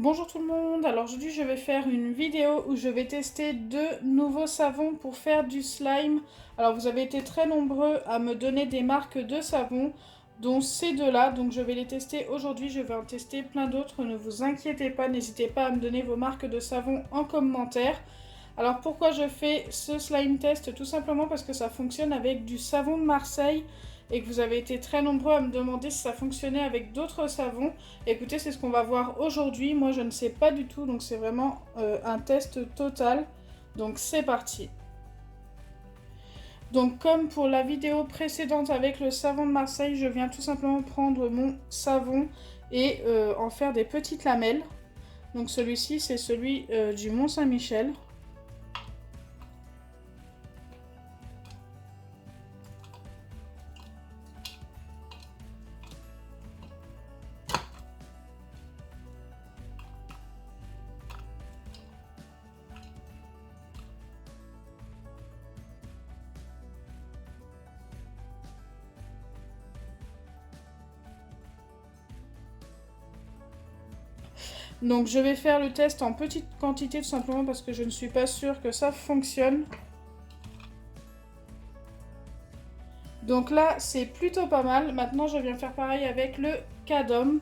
Bonjour tout le monde, alors aujourd'hui je vais faire une vidéo où je vais tester deux nouveaux savons pour faire du slime. Alors vous avez été très nombreux à me donner des marques de savons, dont ces deux-là, donc je vais les tester aujourd'hui, je vais en tester plein d'autres, ne vous inquiétez pas, n'hésitez pas à me donner vos marques de savon en commentaire. Alors pourquoi je fais ce slime test? Tout simplement parce que ça fonctionne avec du savon de Marseille et que vous avez été très nombreux à me demander si ça fonctionnait avec d'autres savons. Écoutez, c'est ce qu'on va voir aujourd'hui. Moi, je ne sais pas du tout, donc c'est vraiment un test total. Donc c'est parti. Donc comme pour la vidéo précédente avec le savon de Marseille, je viens tout simplement prendre mon savon et en faire des petites lamelles. Donc celui-ci, c'est celui du Mont-Saint-Michel. Donc je vais faire le test en petite quantité tout simplement parce que je ne suis pas sûre que ça fonctionne. Donc là c'est plutôt pas mal. Maintenant je viens faire pareil avec le Cadom.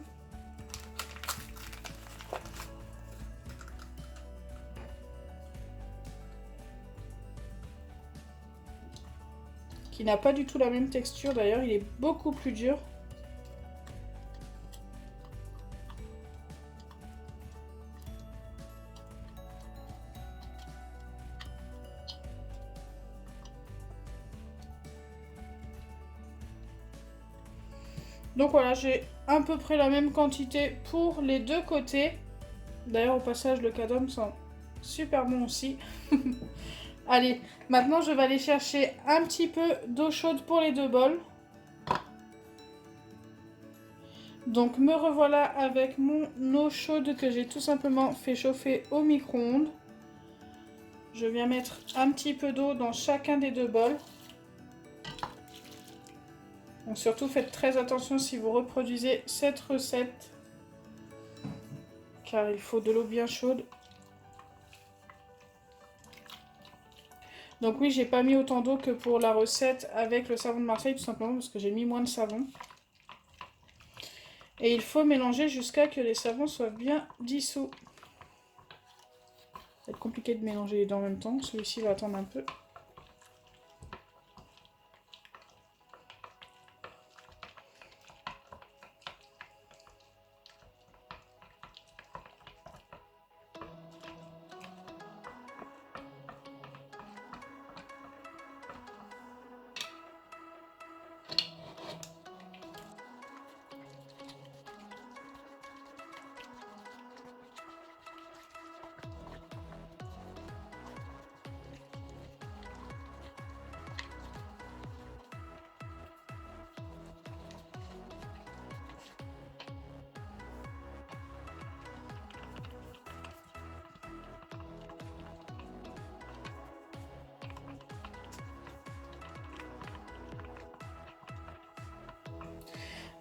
Qui n'a pas du tout la même texture d'ailleurs, il est beaucoup plus dur. Donc voilà, j'ai à peu près la même quantité pour les deux côtés. D'ailleurs, au passage, le Cadom sent super bon aussi. Allez, maintenant je vais aller chercher un petit peu d'eau chaude pour les deux bols. Donc me revoilà avec mon eau chaude que j'ai tout simplement fait chauffer au micro-ondes. Je viens mettre un petit peu d'eau dans chacun des deux bols. Donc surtout faites très attention si vous reproduisez cette recette, car il faut de l'eau bien chaude. Donc oui, j'ai pas mis autant d'eau que pour la recette avec le savon de Marseille, tout simplement parce que j'ai mis moins de savon. Et il faut mélanger jusqu'à ce que les savons soient bien dissous. Ça va être compliqué de mélanger les deux en même temps, celui-ci va attendre un peu.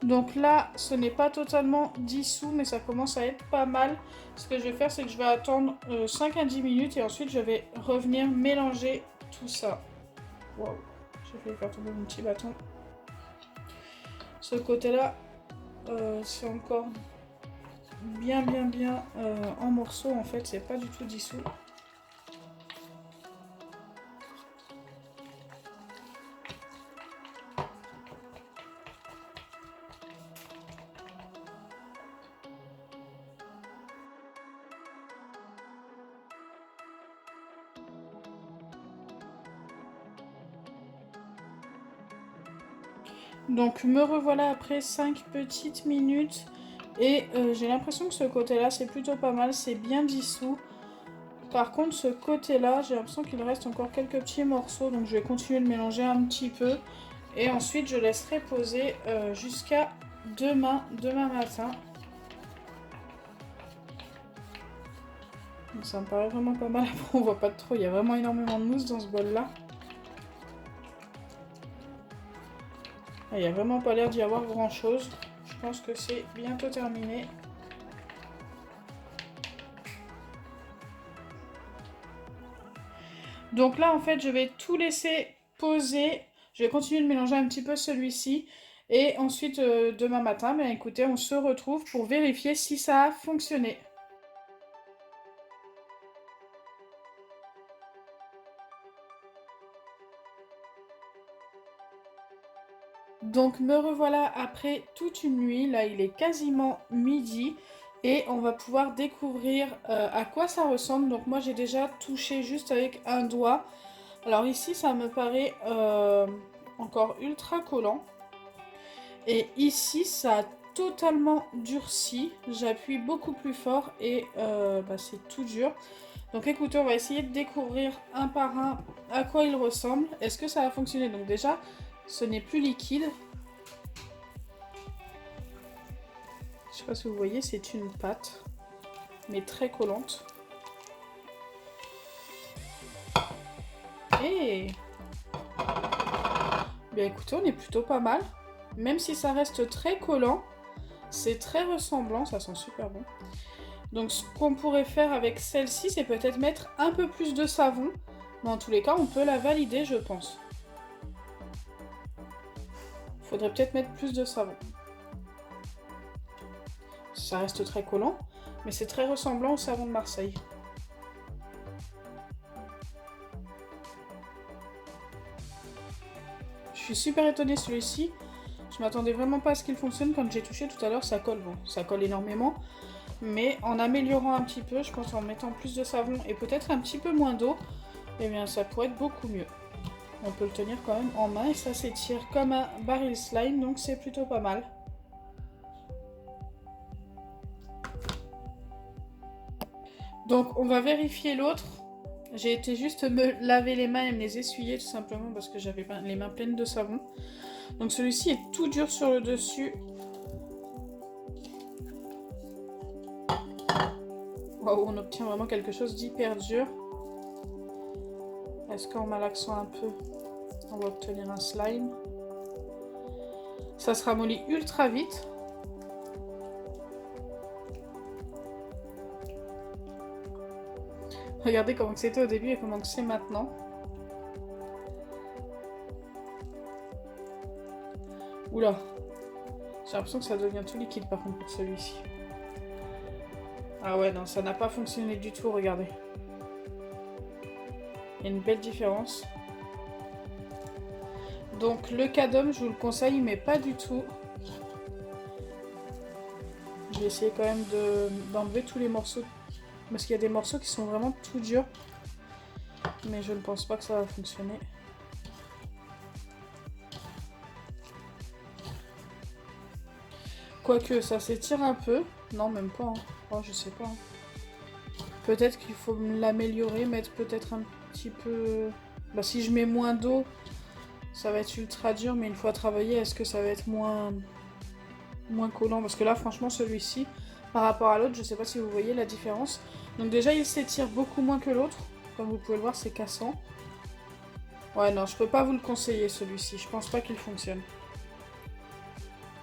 Donc là, ce n'est pas totalement dissous, mais ça commence à être pas mal. Ce que je vais faire, c'est que je vais attendre 5 à 10 minutes et ensuite je vais revenir mélanger tout ça. Waouh, j'ai failli faire tomber mon petit bâton. Ce côté-là, c'est encore bien en morceaux en fait, c'est pas du tout dissous. Donc me revoilà après 5 petites minutes et j'ai l'impression que ce côté-là c'est plutôt pas mal, c'est bien dissous. Par contre ce côté-là, j'ai l'impression qu'il reste encore quelques petits morceaux, donc je vais continuer de mélanger un petit peu. Et ensuite je laisserai poser jusqu'à demain matin. Donc ça me paraît vraiment pas mal, après on voit pas trop, il y a vraiment énormément de mousse dans ce bol-là. Il n'y a vraiment pas l'air d'y avoir grand chose. Je pense que c'est bientôt terminé. Donc là, en fait, je vais tout laisser poser. Je vais continuer de mélanger un petit peu celui-ci. Et ensuite, demain matin, ben, écoutez, on se retrouve pour vérifier si ça a fonctionné. Donc me revoilà après toute une nuit. Là, il est quasiment midi. Et on va pouvoir découvrir à quoi ça ressemble. Donc moi, j'ai déjà touché juste avec un doigt. Alors ici, ça me paraît encore ultra collant. Et ici, ça a totalement durci. J'appuie beaucoup plus fort et c'est tout dur. Donc écoutez, on va essayer de découvrir un par un à quoi il ressemble. Est-ce que ça va fonctionner? Donc déjà, ce n'est plus liquide. Je sais pas si vous voyez, c'est une pâte, mais très collante. Et bien écoutez, on est plutôt pas mal. Même si ça reste très collant, c'est très ressemblant, ça sent super bon. Donc ce qu'on pourrait faire avec celle-ci, c'est peut-être mettre un peu plus de savon. Mais en tous les cas, on peut la valider, je pense. Il faudrait peut-être mettre plus de savon. Ça reste très collant, mais c'est très ressemblant au savon de Marseille. Je suis super étonnée celui-ci. Je m'attendais vraiment pas à ce qu'il fonctionne. Quand j'ai touché tout à l'heure, ça colle. Bon, ça colle énormément. Mais en améliorant un petit peu, je pense en mettant plus de savon et peut-être un petit peu moins d'eau, eh bien ça pourrait être beaucoup mieux. On peut le tenir quand même en main et ça s'étire comme un baril slime, donc c'est plutôt pas mal. Donc on va vérifier l'autre. J'ai été juste me laver les mains et me les essuyer tout simplement parce que j'avais les mains pleines de savon. Donc celui-ci est tout dur sur le dessus. Waouh, on obtient vraiment quelque chose d'hyper dur. Est-ce qu'en malaxant un peu, on va obtenir un slime? Ça se ramollit ultra vite. Regardez comment c'était au début et comment c'est maintenant. Oula, j'ai l'impression que ça devient tout liquide par contre pour celui-ci. Ah ouais, non, ça n'a pas fonctionné du tout, regardez. Il y a une belle différence. Donc le Cadom, je vous le conseille, mais pas du tout. Je vais essayer quand même d'enlever tous les morceaux. Parce qu'il y a des morceaux qui sont vraiment tout durs. Mais je ne pense pas que ça va fonctionner. Quoique ça s'étire un peu. Non, même pas. Hein. Oh, je sais pas. Hein. Peut-être qu'il faut l'améliorer, mettre peut-être un petit peu... Bah, si je mets moins d'eau, ça va être ultra dur. Mais une fois travaillé, est-ce que ça va être moins collant? Parce que là, franchement, celui-ci, par rapport à l'autre, je sais pas si vous voyez la différence. Donc déjà, il s'étire beaucoup moins que l'autre. Comme vous pouvez le voir, c'est cassant. Ouais, non, je peux pas vous le conseiller, celui-ci. Je pense pas qu'il fonctionne.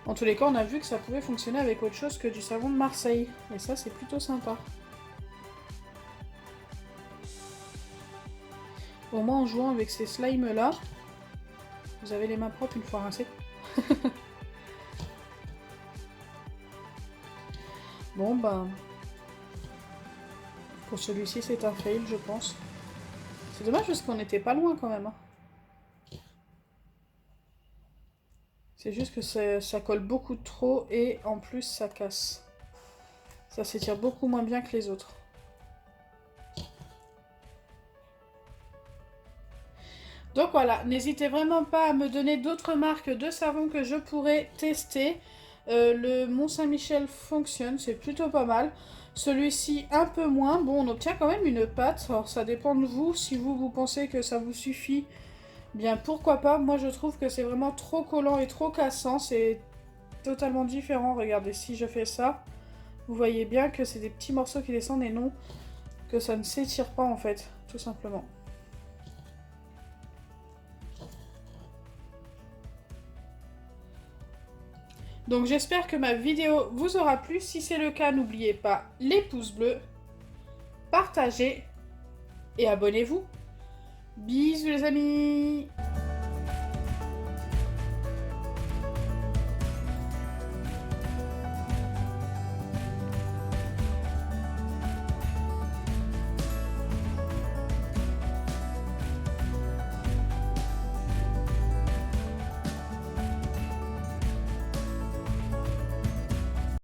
En tous les cas, on a vu que ça pouvait fonctionner avec autre chose que du savon de Marseille. Et ça, c'est plutôt sympa. Au moins, en jouant avec ces slimes-là, vous avez les mains propres une fois rincées. Bon, ben... Pour celui-ci, c'est un fail, je pense. C'est dommage parce qu'on n'était pas loin quand même. Hein. C'est juste que ça colle beaucoup trop et en plus ça casse. Ça s'étire beaucoup moins bien que les autres. Donc voilà, n'hésitez vraiment pas à me donner d'autres marques de savon que je pourrais tester. Le Mont Saint-Michel fonctionne, c'est plutôt pas mal. Celui-ci un peu moins. Bon, on obtient quand même une pâte. Alors ça dépend de vous. Si vous pensez que ça vous suffit, bien pourquoi pas. Moi je trouve que c'est vraiment trop collant et trop cassant. C'est totalement différent. Regardez, si je fais ça, vous voyez bien que c'est des petits morceaux qui descendent et non que ça ne s'étire pas en fait, tout simplement. Donc j'espère que ma vidéo vous aura plu. Si c'est le cas, n'oubliez pas les pouces bleus, partagez et abonnez-vous. Bisous les amis!